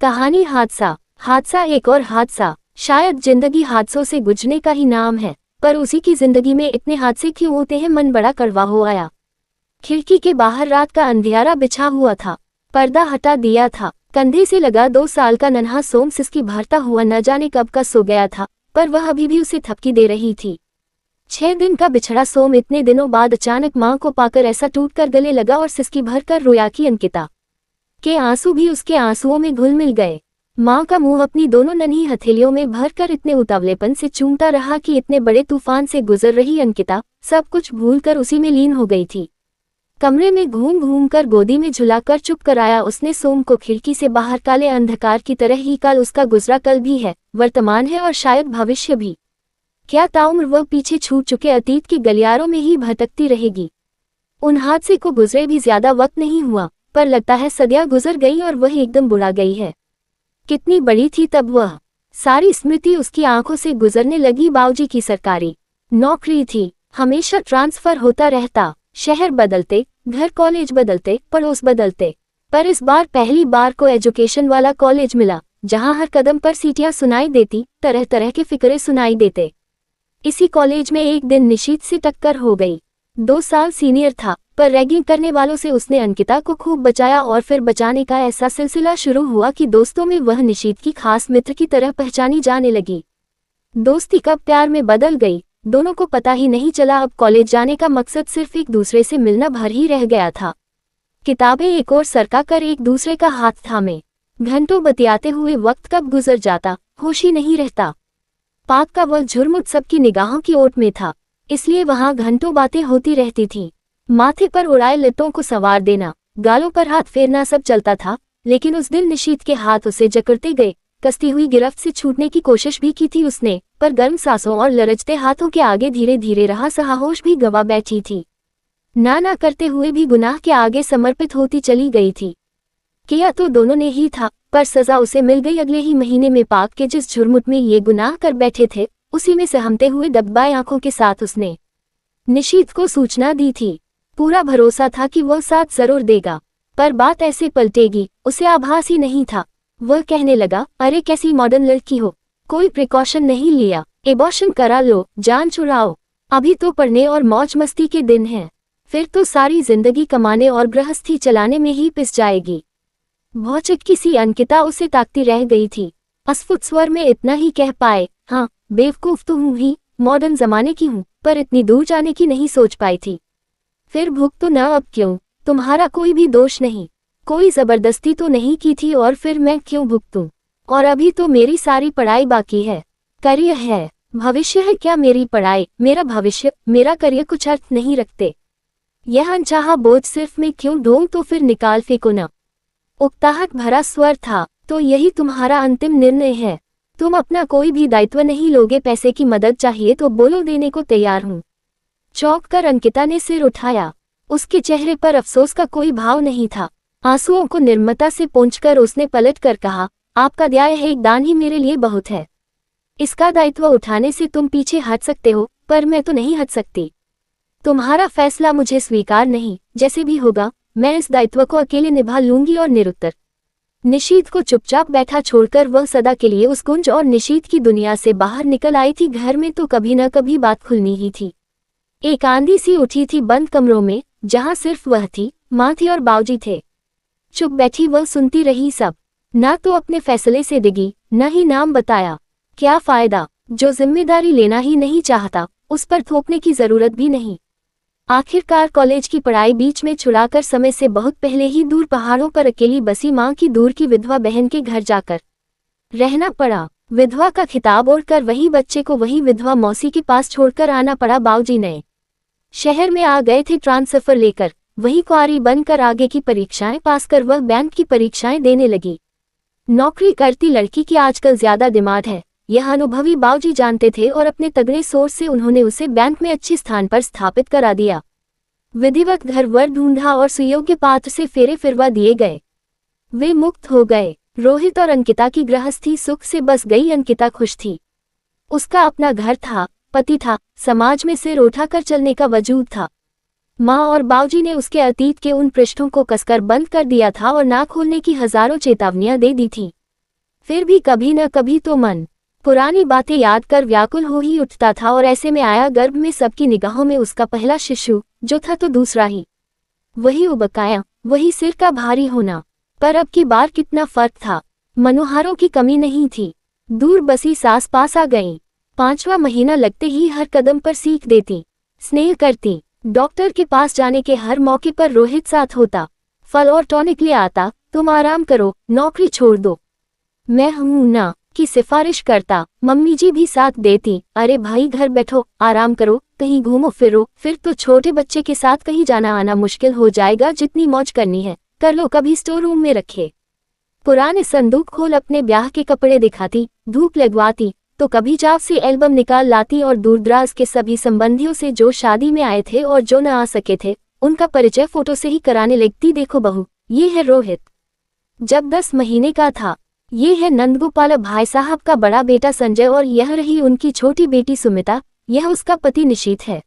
कहानी हादसा। हादसा एक और हादसा। शायद जिंदगी हादसों से गुजरने का ही नाम है, पर उसी की जिंदगी में इतने हादसे क्यों होते हैं, मन बड़ा कड़वा हो आया। खिड़की के बाहर रात का अंधियारा बिछा हुआ था। पर्दा हटा दिया था। कंधे से लगा 2 साल का नन्हा सोम सिसकी भरता हुआ न जाने कब का सो गया था, पर वह अभी भी उसे थपकी दे रही थी। 6 दिन का बिछड़ा सोम इतने दिनों बाद अचानक मां को पाकर ऐसा टूटकर गले लगा और सिसकी भरकर रोया कि अंकिता के आंसू भी उसके आंसुओं में घुल मिल गए। मां का मुंह अपनी दोनों नन्ही हथेलियों में भरकर इतने उतावलेपन से चूमता रहा कि इतने बड़े तूफान से गुजर रही अंकिता सब कुछ भूलकर उसी में लीन हो गई थी। कमरे में घूम घूम कर गोदी में झुलाकर चुप कराया उसने सोम को खिड़की से बाहर काले अंधकार की तरह ही कल उसका गुजरा कल भी है, वर्तमान है और शायद भविष्य भी। क्या ताउम्र वह पीछे छूट चुके अतीत के गलियारों में ही भटकती रहेगी। उन हादसे को गुजरे भी ज्यादा वक्त नहीं हुआ, पर लगता है सदियां गुजर गई और वह एकदम बुढ़ा गई है। कितनी बड़ी थी तब वह। सारी स्मृति उसकी आंखों से गुजरने लगी। बाबूजी की सरकारी नौकरी थी, हमेशा ट्रांसफर होता रहता, शहर बदलते, घर कॉलेज बदलते, पड़ोस बदलते, पर इस बार पहली बार को एजुकेशन वाला कॉलेज मिला, जहां हर कदम पर सीटियां सुनाई देती, तरह तरह के फिक्रे सुनाई देते। इसी कॉलेज में एक दिन निशीत से टक्कर हो गई। 2 साल सीनियर था, पर रैगिंग करने वालों से उसने अंकिता को खूब बचाया और फिर बचाने का ऐसा सिलसिला शुरू हुआ कि दोस्तों में वह निशीत की खास मित्र की तरह पहचानी जाने लगी। दोस्ती कब प्यार में बदल गई, दोनों को पता ही नहीं चला। अब कॉलेज जाने का मकसद सिर्फ एक दूसरे से मिलना भर ही रह गया था। किताबें एक ओर सरका कर एक दूसरे का हाथ थामे, घंटों बतियाते हुए वक्त कब गुजर जाता होश ही नहीं रहता। पाक का वह झुरमुट सबकी निगाहों की ओट में था, इसलिए वहां घंटों बातें होती रहती थीं। माथे पर उड़ाए लटों को संवार देना, गालों पर हाथ फेरना सब चलता था, लेकिन उस दिन निशीत के हाथ उसे जकड़ते गए। कसती हुई गिरफ्त से छूटने की कोशिश भी की थी उसने, पर गर्म सांसों और लरजते हाथों के आगे धीरे धीरे रहा सहाहोश भी गवा बैठी थी। ना करते हुए भी गुनाह के आगे समर्पित होती चली गई थी। किया तो दोनों ने ही था, पर सजा उसे मिल गई अगले ही महीने में। पाक के जिस झुरमुट में ये गुनाह कर बैठे थे, उसी में सहमते हुए दबबाए आंखों के साथ उसने निशीत को सूचना दी थी। पूरा भरोसा था कि वह साथ जरूर देगा, पर बात ऐसे पलटेगी उसे आभास ही नहीं था। वह कहने लगा, अरे कैसी मॉडर्न लड़की हो, कोई प्रिकॉशन नहीं लिया, एबॉर्शन करा लो, जान छुड़ाओ। अभी तो पढ़ने और मौज मस्ती के दिन हैं, फिर तो सारी जिंदगी कमाने और गृहस्थी चलाने में ही पिस जाएगी। भौचक्की सी अंकिता उसे ताकती रह गई थी। अस्फुट स्वर में इतना ही कह पाए, हाँ बेवकूफ तो हूँ ही, मॉडर्न जमाने की हूँ, पर इतनी दूर जाने की नहीं सोच पाई थी। फिर भूख तो न, अब क्यों, तुम्हारा कोई भी दोष नहीं, कोई जबरदस्ती तो नहीं की थी, और फिर मैं क्यों भुगतूं। और अभी तो मेरी सारी पढ़ाई बाकी है, करियर है, भविष्य है। क्या मेरी पढ़ाई, मेरा भविष्य, मेरा करियर कुछ अर्थ नहीं रखते? यह अनचाहा बोझ सिर्फ मैं क्यों ढोऊं, तो फिर निकाल फेंको न। उकताहट भरा स्वर था, तो यही तुम्हारा अंतिम निर्णय है? तुम अपना कोई भी दायित्व नहीं लोगे? पैसे की मदद चाहिए तो बोलो, देने को तैयार हूँ। चौंक कर अंकिता ने सिर उठाया। उसके चेहरे पर अफसोस का कोई भाव नहीं था। आंसुओं को निर्ममता से पोंछकर उसने पलट कर कहा, आपका दया है, एक दान ही मेरे लिए बहुत है। इसका दायित्व उठाने से तुम पीछे हट सकते हो, पर मैं तो नहीं हट सकती। तुम्हारा फैसला मुझे स्वीकार नहीं, जैसे भी होगा मैं इस दायित्व को अकेले निभा लूंगी। और निरुत्तर निशीत को चुपचाप बैठा छोड़कर वह सदा के लिए उस गुंज और निशीत की दुनिया से बाहर निकल आई थी। घर में तो कभी न कभी बात खुलनी ही थी। एक आंधी सी उठी थी बंद कमरों में, जहां सिर्फ वह थी, माँ थी और बाबूजी थे। चुप बैठी वह सुनती रही सब। ना तो अपने फैसले से डिगी, न ही नाम बताया। क्या फायदा, जो जिम्मेदारी लेना ही नहीं चाहता उस पर थोपने की जरूरत भी नहीं। आखिरकार कॉलेज की पढ़ाई बीच में छुड़ाकर समय से बहुत पहले ही दूर पहाड़ों पर अकेली बसी माँ की दूर की विधवा बहन के घर जाकर रहना पड़ा। विधवा का खिताब ओढ़कर वही बच्चे को वही विधवा मौसी के पास छोड़कर आना पड़ा। बाबूजी नए शहर में आ गए थे ट्रांसफर लेकर। वही कुंवारी बनकर आगे की परीक्षाएं पास कर वह बैंक की परीक्षाएं देने लगी। नौकरी करती लड़की की आजकल ज्यादा डिमांड है, यह अनुभवी बाबूजी जानते थे, और अपने तगड़े सोच से उन्होंने उसे बैंक में अच्छे स्थान पर स्थापित करा दिया। विधिवत घर वर ढूंढा और सुयोग्य पात्र से फेरे फिरवा दिए गए। वे मुक्त हो गए। रोहित और अंकिता की गृहस्थी सुख से बस गई। अंकिता खुश थी, उसका अपना घर था, पति था, समाज में सिर उठाकर चलने का वजूद था। माँ और बाबूजी ने उसके अतीत के उन पृष्ठों को कसकर बंद कर दिया था और ना खोलने की हजारों चेतावनियां दे दी थी। फिर भी कभी न कभी तो मन पुरानी बातें याद कर व्याकुल हो ही उठता था, और ऐसे में आया गर्भ में सबकी निगाहों में उसका पहला शिशु, जो था तो दूसरा ही। वही उबकाया, वही सिर का भारी होना। पर अब की बार कितना फर्क था। मनोहारों की कमी नहीं थी। दूर बसी सास पास आ गई। 5वां महीना लगते ही हर कदम पर सीख देती, स्नेह करती। डॉक्टर के पास जाने के हर मौके पर रोहित साथ होता, फल और टॉनिक ले आता। तुम आराम करो, नौकरी छोड़ दो, मैं हूं ना की सिफारिश करता। मम्मी जी भी साथ देती, अरे भाई घर बैठो, आराम करो, कहीं घूमो फिरो। फिर तो छोटे बच्चे के साथ कहीं जाना आना मुश्किल हो जाएगा। जितनी मौज करनी है कर लो। कभी स्टोर रूम में रखे पुराने संदूक खोल अपने ब्याह के कपड़े दिखाती, धूप लगवाती, तो कभी जाव से एल्बम निकाल लाती और दूरदराज के सभी संबंधियों से जो शादी में आए थे और जो न आ सके थे, उनका परिचय फोटो से ही कराने लगती। देखो बहू, ये है रोहित, जब 10 महीने का था। ये है नंदगोपाल भाई साहब का बड़ा बेटा संजय, और यह रही उनकी छोटी बेटी सुमिता। यह उसका पति निशीथ है।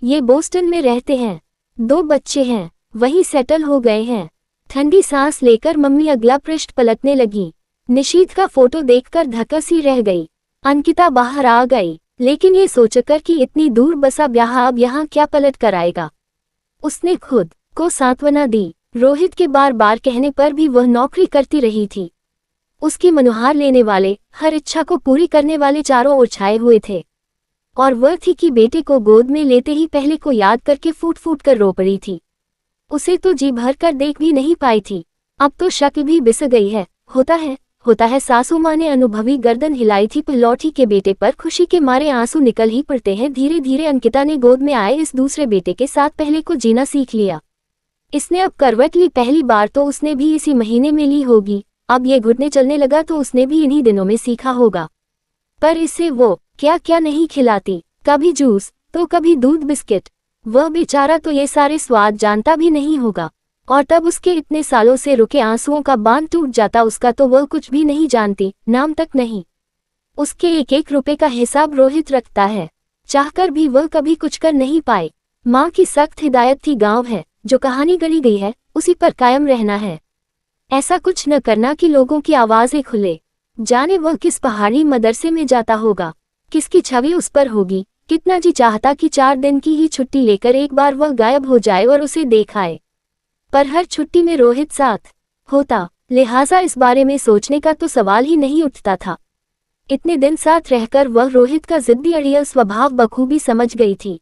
ये बोस्टन में रहते हैं, 2 बच्चे हैं, वही सेटल हो गए हैं। ठंडी सांस लेकर मम्मी अगला पृष्ठ पलटने लगी। निशीथ का फोटो देखकर धकस ही रह गई। अंकिता बाहर आ गई, लेकिन ये सोचकर कि इतनी दूर बसा ब्याह अब यहाँ क्या पलट कर आएगा, उसने खुद को सांत्वना दी। रोहित के बार बार कहने पर भी वह नौकरी करती रही थी। उसकी मनोहार लेने वाले, हर इच्छा को पूरी करने वाले चारों ओर छाए हुए थे, और वह थी कि बेटे को गोद में लेते ही पहले को याद करके फूट फूट कर रो पड़ी थी। उसे तो जी भर कर देख भी नहीं पाई थी, अब तो शक्ल भी बिस गई है। होता है सासू माँ ने अनुभवी गर्दन हिलाई थी। लौठी के बेटे पर खुशी के मारे आंसू निकल ही पड़ते हैं। धीरे धीरे अंकिता ने गोद में आए इस दूसरे बेटे के साथ पहले को जीना सीख लिया। इसने अब करवट ली, पहली बार तो उसने भी इसी महीने में ली होगी। अब ये घुटने चलने लगा तो उसने भी इन्हीं दिनों में सीखा होगा। पर इसे वो क्या क्या नहीं खिलाती, कभी जूस तो कभी दूध बिस्किट। वह बेचारा तो ये सारे स्वाद जानता भी नहीं होगा, और तब उसके इतने सालों से रुके आंसुओं का बांध टूट जाता उसका तो वह कुछ भी नहीं जानती, नाम तक नहीं। उसके एक एक रुपए का हिसाब रोहित रखता है, चाहकर भी वह कभी कुछ कर नहीं पाए। माँ की सख्त हिदायत थी, गांव है, जो कहानी गढ़ी गई है उसी पर कायम रहना है। ऐसा कुछ न करना कि लोगों की आवाजें खुले। जाने वह किस पहाड़ी मदरसे में जाता होगा, किसकी छवि उस पर होगी। कितना जी चाहता कि 4 दिन की ही छुट्टी लेकर एक बार वह गायब हो जाए और उसे देखाए, पर हर छुट्टी में रोहित साथ होता, लिहाजा इस बारे में सोचने का तो सवाल ही नहीं उठता था। इतने दिन साथ रहकर वह रोहित का जिद्दी अड़ियल स्वभाव बखूबी समझ गई थी।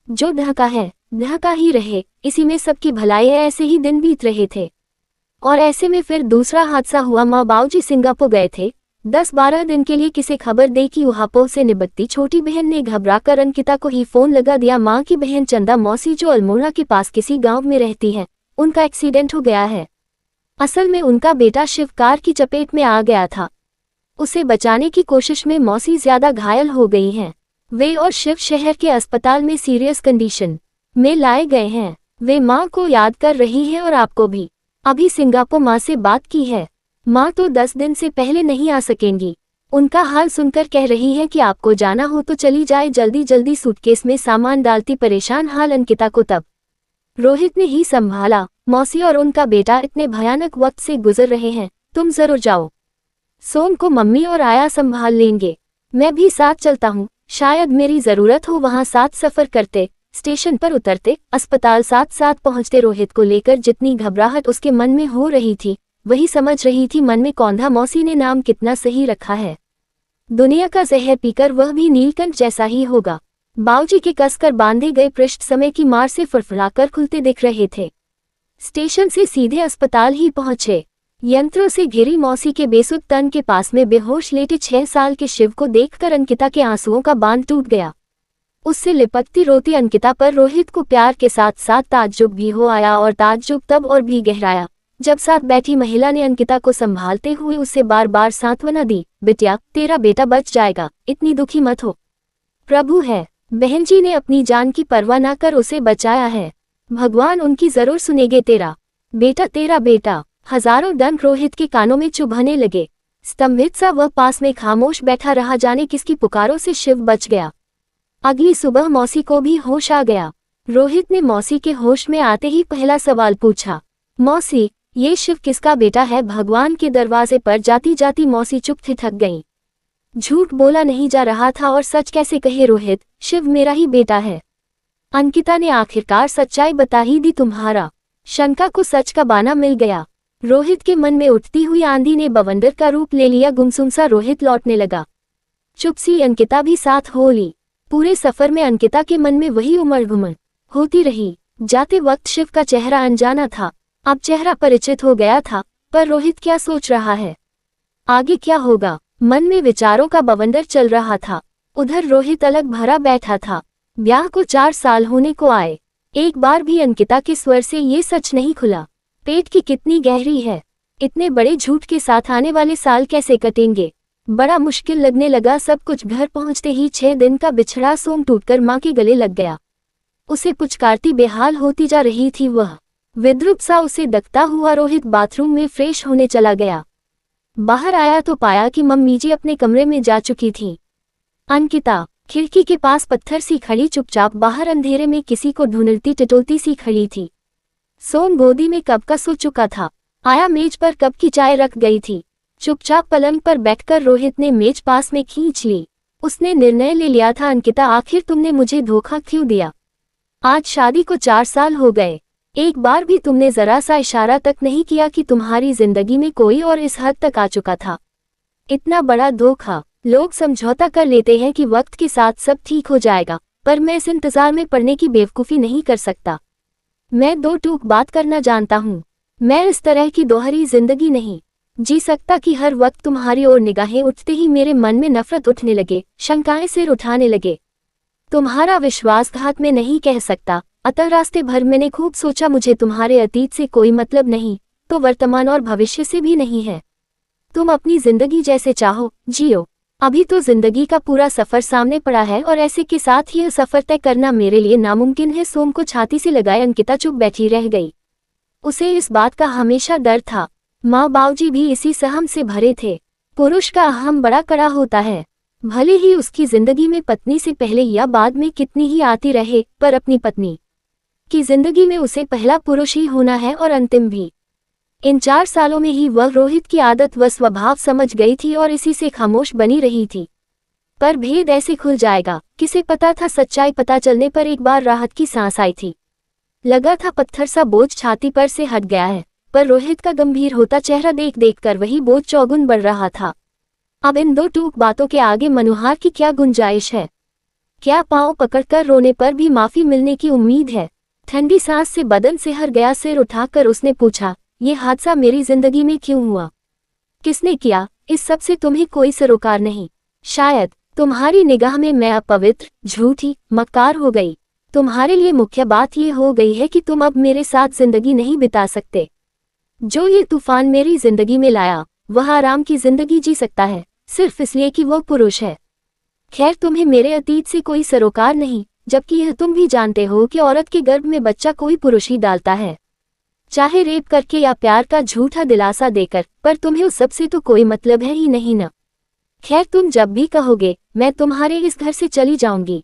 जो ढका है ढका ही रहे, इसी में सबकी भलाई है। ऐसे ही दिन बीत रहे थे, और ऐसे में फिर दूसरा हादसा हुआ। माँ बाबूजी सिंगापुर गए थे 10-12 दिन के लिए। किसे खबर दे कि उहापोह से निबटती छोटी बहन ने घबराकर अंकिता को ही फोन लगा दिया। माँ की बहन चंदा मौसी, जो अल्मोड़ा के पास किसी गांव में रहती है, उनका एक्सीडेंट हो गया है। असल में उनका बेटा शिव कार की चपेट में आ गया था। उसे बचाने की कोशिश में मौसी ज्यादा घायल हो गई हैं। वे और शिव शहर के अस्पताल में सीरियस कंडीशन में लाए गए हैं। वे माँ को याद कर रही हैं और आपको भी। अभी सिंगापुर माँ से बात की है, माँ तो 10 दिन से पहले नहीं आ सकेंगी। उनका हाल सुनकर कह रही है कि आपको जाना हो तो चली जाए। जल्दी जल्दी सूटकेस में सामान डालती परेशान हाल अंकिता को तब रोहित ने ही संभाला। मौसी और उनका बेटा इतने भयानक वक्त से गुजर रहे हैं, तुम जरूर जाओ। सोम को मम्मी और आया संभाल लेंगे, मैं भी साथ चलता हूँ, शायद मेरी जरूरत हो। वहाँ साथ सफर करते, स्टेशन पर उतरते, अस्पताल साथ साथ पहुँचते। रोहित को लेकर जितनी घबराहट उसके मन में हो रही थी, वही समझ रही थी मन में कौंधा। मौसी ने नाम कितना सही रखा है। दुनिया का जहर पीकर वह भी नीलकंठ जैसा ही होगा। बाबूजी के कसकर बांधे गए पृष्ठ समय की मार से फड़फड़ाकर खुलते दिख रहे थे। स्टेशन से सीधे अस्पताल ही पहुंचे। यंत्रों से घिरी मौसी के बेसुध तन के पास में बेहोश लेटे 6 साल के शिव को देखकर अंकिता के आंसुओं का बांध टूट गया। उससे लिपटती रोती अंकिता पर रोहित को प्यार के साथ साथ ताज्जुब भी हो आया, और ताज्जुब तब और भी गहराया जब साथ बैठी महिला ने अंकिता को संभालते हुए उसे बार बार सांत्वना दी, बिटिया तेरा बेटा बच जाएगा, इतनी दुखी मत हो, प्रभु है। बहन जी ने अपनी जान की परवाह न कर उसे बचाया है, भगवान उनकी जरूर सुनेगे। तेरा बेटा। हजारों डंक रोहित के कानों में चुभने लगे। स्तंभित सा वह पास में खामोश बैठा रहा, जाने किसकी पुकारों से शिव बच गया। अगली सुबह मौसी को भी होश आ गया। रोहित ने मौसी के होश में आते ही पहला सवाल पूछा, मौसी ये शिव किसका बेटा है? भगवान के दरवाजे पर जाती जाती मौसी चुप ठिठक गईं। झूठ बोला नहीं जा रहा था और सच कैसे कहे रोहित, शिव मेरा ही बेटा है। अंकिता ने आखिरकार सच्चाई बता ही दी। तुम्हारा शंका को सच का बाना मिल गया। रोहित के मन में उठती हुई आंधी ने बवंडर का रूप ले लिया। गुमसुम सा रोहित लौटने लगा। चुप सी अंकिता भी साथ हो ली। पूरे सफर में अंकिता के मन में वही उमड़ घुमड़ होती रही। जाते वक्त शिव का चेहरा अनजाना था, अब चेहरा परिचित हो गया था। पर रोहित क्या सोच रहा है, आगे क्या होगा? मन में विचारों का बवंडर चल रहा था। उधर रोहित अलग भरा बैठा था। ब्याह को 4 साल होने को आए। एक बार भी अंकिता के स्वर से ये सच नहीं खुला। पेट की कितनी गहरी है, इतने बड़े झूठ के साथ आने वाले साल कैसे कटेंगे? बड़ा मुश्किल लगने लगा सब कुछ। घर पहुंचते ही 6 दिन का बिछड़ा सोम टूटकर मां के गले लग गया। उसे पुचकारती बेहाल होती जा रही थी वह। विद्रुप सा उसे दकता हुआ रोहित बाथरूम में फ्रेश होने चला गया। बाहर आया तो पाया कि मम्मी जी अपने कमरे में जा चुकी थीं। अंकिता खिड़की के पास पत्थर सी खड़ी चुपचाप बाहर अंधेरे में किसी को ढूंढती टिटोलती सी खड़ी थी। सोम गोदी में कब का सो चुका था। आया मेज पर कब की चाय रख गई थी। चुपचाप पलंग पर बैठकर रोहित ने मेज पास में खींच ली। उसने निर्णय ले लिया था, अंकिता आखिर तुमने मुझे धोखा क्यों दिया? आज शादी को 4 साल हो गए, एक बार भी तुमने जरा सा इशारा तक नहीं किया कि तुम्हारी जिंदगी में कोई और इस हद तक आ चुका था। इतना बड़ा धोखा। लोग समझौता कर लेते हैं कि वक्त के साथ सब ठीक हो जाएगा, पर मैं इस इंतजार में पड़ने की बेवकूफ़ी नहीं कर सकता। मैं 2 टूक बात करना जानता हूँ। मैं इस तरह की दोहरी जिंदगी नहीं जी सकता कि हर वक्त तुम्हारी ओर निगाहें उठते ही मेरे मन में नफरत उठने लगे, शंकाएं सिर उठाने लगे। तुम्हारा विश्वासघात में नहीं कह सकता, अतः रास्ते भर मैंने खूब सोचा। मुझे तुम्हारे अतीत से कोई मतलब नहीं, तो वर्तमान और भविष्य से भी नहीं है। तुम अपनी जिंदगी जैसे चाहो जियो। अभी तो जिंदगी का पूरा सफर सामने पड़ा है और ऐसे के साथ यह सफर तय करना मेरे लिए नामुमकिन है। सोम को छाती से लगाए अंकिता चुप बैठी रह गई। उसे इस बात का हमेशा डर था। माँ बाबूजी भी इसी सहम से भरे थे। पुरुष का अहम बड़ा कड़ा होता है। भले ही उसकी जिंदगी में पत्नी से पहले या बाद में कितनी ही आती रहे, पर अपनी पत्नी की जिंदगी में उसे पहला पुरुष ही होना है और अंतिम भी। इन 4 सालों में ही वह रोहित की आदत व स्वभाव समझ गई थी और इसी से खामोश बनी रही थी। पर भेद ऐसे खुल जाएगा, किसे पता था? सच्चाई पता चलने पर एक बार राहत की सांस आई थी। लगा था पत्थर सा बोझ छाती पर से हट गया है, पर रोहित का गंभीर होता चेहरा देख देख कर वही बोझ चौगुन बढ़ रहा था। अब इन 2 टूक बातों के आगे मनोहार की क्या गुंजाइश है? क्या पांव पकड़कर रोने पर भी माफी मिलने की उम्मीद है? ठंडी सांस से बदन सिहर गया। सिर उठाकर उसने पूछा, ये हादसा मेरी जिंदगी में क्यों हुआ? किसने किया? इस सब से तुम्हें कोई सरोकार नहीं। शायद तुम्हारी निगाह में मैं अपवित्र, झूठी, मक्कार हो गई। तुम्हारे लिए मुख्य बात यह हो गई है कि तुम अब मेरे साथ जिंदगी नहीं बिता सकते। जो ये तूफान मेरी जिंदगी में लाया, वह आराम की जिंदगी जी सकता है, सिर्फ इसलिए कि वह पुरुष है। खैर, तुम्हें मेरे अतीत से कोई सरोकार नहीं, जबकि यह तुम भी जानते हो कि औरत के गर्भ में बच्चा कोई पुरुष ही डालता है, चाहे रेप करके या प्यार का झूठा दिलासा देकर। पर तुम्हें उस सब से तो कोई मतलब है ही नहीं न। खैर, तुम जब भी कहोगे मैं तुम्हारे इस घर से चली जाऊंगी।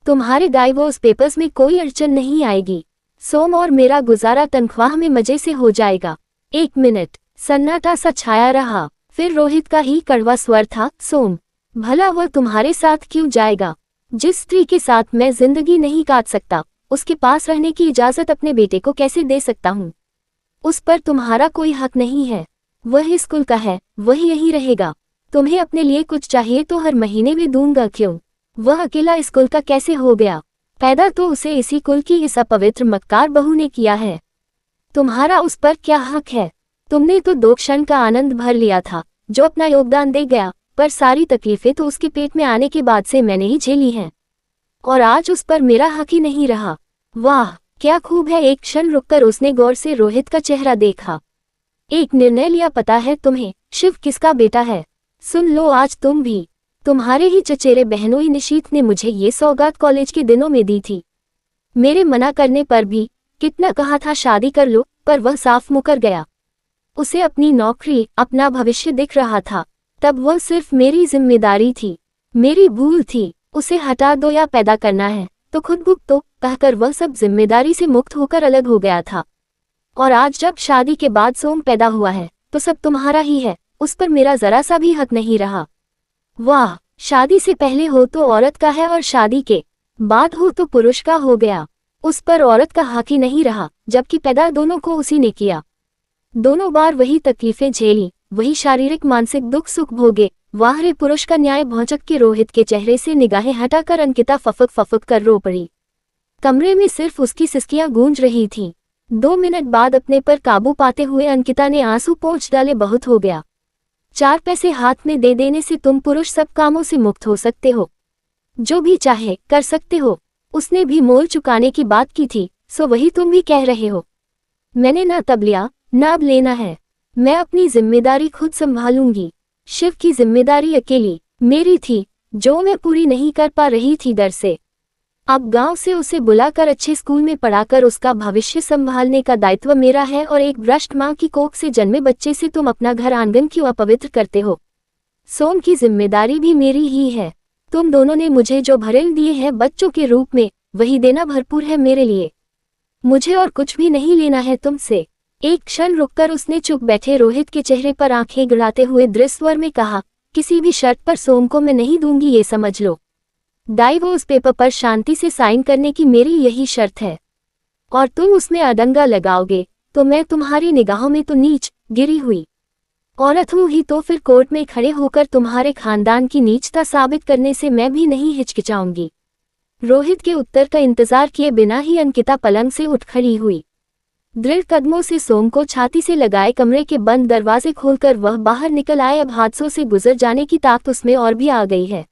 तुम्हारे डाइवोर्स पेपर्स में कोई अड़चन नहीं आएगी। सोम और मेरा गुजारा तनख्वाह में मजे से हो जाएगा। 1 मिनट सन्नाटा सा छाया रहा, फिर रोहित का ही कड़वा स्वर था, सोम, भला वह तुम्हारे साथ क्यों जाएगा? जिस स्त्री के साथ मैं जिंदगी नहीं काट सकता, उसके पास रहने की इजाजत अपने बेटे को कैसे दे सकता हूँ? उस पर तुम्हारा कोई हक नहीं है। वह इस कुल का है, वही यहीं रहेगा। तुम्हें अपने लिए कुछ चाहिए तो हर महीने में दूंगा। क्यों? वह अकेला इस कुल का कैसे हो गया? पैदा तो उसे इसी कुल की इस अपवित्र मक्कार बहू ने किया है। तुम्हारा उस पर क्या हक है? तुमने तो 2 क्षण का आनंद भर लिया था, जो अपना योगदान दे गया, पर सारी तकलीफें तो उसके पेट में आने के बाद से मैंने ही झेली हैं, और आज उस पर मेरा हक ही नहीं रहा। वाह, क्या खूब है। एक क्षण रुककर उसने गौर से रोहित का चेहरा देखा। एक निर्णय लिया पता है तुम्हें, शिव किसका बेटा है? सुन लो, आज तुम भी। तुम्हारे ही चचेरे बहनोई निशीथ ने मुझे ये सौगात कॉलेज के दिनों में दी थी। मेरे मना करने पर भी कितना कहा था शादी कर लो, पर वह साफ मुकर गया। उसे अपनी नौकरी, अपना भविष्य दिख रहा था। तब वह सिर्फ मेरी जिम्मेदारी थी, मेरी भूल थी। उसे हटा दो या पैदा करना है तो खुद भुगतो, कहकर वह सब जिम्मेदारी से मुक्त होकर अलग हो गया था। और आज जब शादी के बाद सोम पैदा हुआ है तो सब तुम्हारा ही है, उस पर मेरा जरा सा भी हक नहीं रहा। वाह, शादी से पहले हो तो औरत का है और शादी के बाद हो तो पुरुष का हो गया। उस पर औरत का हक ही नहीं रहा, जबकि पैदा दोनों को उसी ने किया। दोनों बार वही तकलीफें झेली, वही शारीरिक मानसिक दुख सुख भोगे। वाह रे पुरुष का न्याय। भौचक के रोहित के चेहरे से निगाहें हटाकर अंकिता फफक फफक कर रो पड़ी। कमरे में सिर्फ उसकी सिसकियां गूंज रही थीं। 2 मिनट बाद अपने पर काबू पाते हुए अंकिता ने आंसू पोंछ डाले। बहुत हो गया, 4 पैसे हाथ में दे देने से तुम पुरुष सब कामों से मुक्त हो सकते हो, जो भी चाहे कर सकते हो। उसने भी मोल चुकाने की बात की थी, सो वही तुम भी कह रहे हो। मैंने ना तब लिया ना अब लेना है। मैं अपनी जिम्मेदारी खुद संभालूंगी। शिव की जिम्मेदारी अकेली मेरी थी, जो मैं पूरी नहीं कर पा रही थी डर से। अब गांव से उसे बुलाकर अच्छे स्कूल में पढ़ाकर उसका भविष्य संभालने का दायित्व मेरा है, और एक भ्रष्ट मां की कोख से जन्मे बच्चे से तुम अपना घर आंगन क्यों अपवित्र करते हो। सोम की जिम्मेदारी भी मेरी ही है। तुम दोनों ने मुझे जो भरेल दिए हैं बच्चों के रूप में, वही देना भरपूर है मेरे लिए। मुझे और कुछ भी नहीं लेना है तुमसे। एक क्षण रुककर उसने चुप बैठे रोहित के चेहरे पर आंखें गड़ाते हुए दृढ़ स्वर में कहा, किसी भी शर्त पर सोम को मैं नहीं दूंगी, ये समझ लो। डाइवोर्स पेपर पर शांति से साइन करने की मेरी यही शर्त है, और तुम उसमें अडंगा लगाओगे तो मैं तुम्हारी निगाहों में तो नीच गिरी हुई औरत हूं ही, तो फिर कोर्ट में खड़े होकर तुम्हारे खानदान की नीचता साबित करने से मैं भी नहीं हिचकिचाऊंगी। रोहित के उत्तर का इंतजार किए बिना ही अंकिता पलंग से उठ खड़ी हुई। दृढ़ कदमों से सोम को छाती से लगाए कमरे के बंद दरवाजे खोलकर वह बाहर निकल आए। अब हादसों से गुजर जाने की ताकत उसमें और भी आ गई है।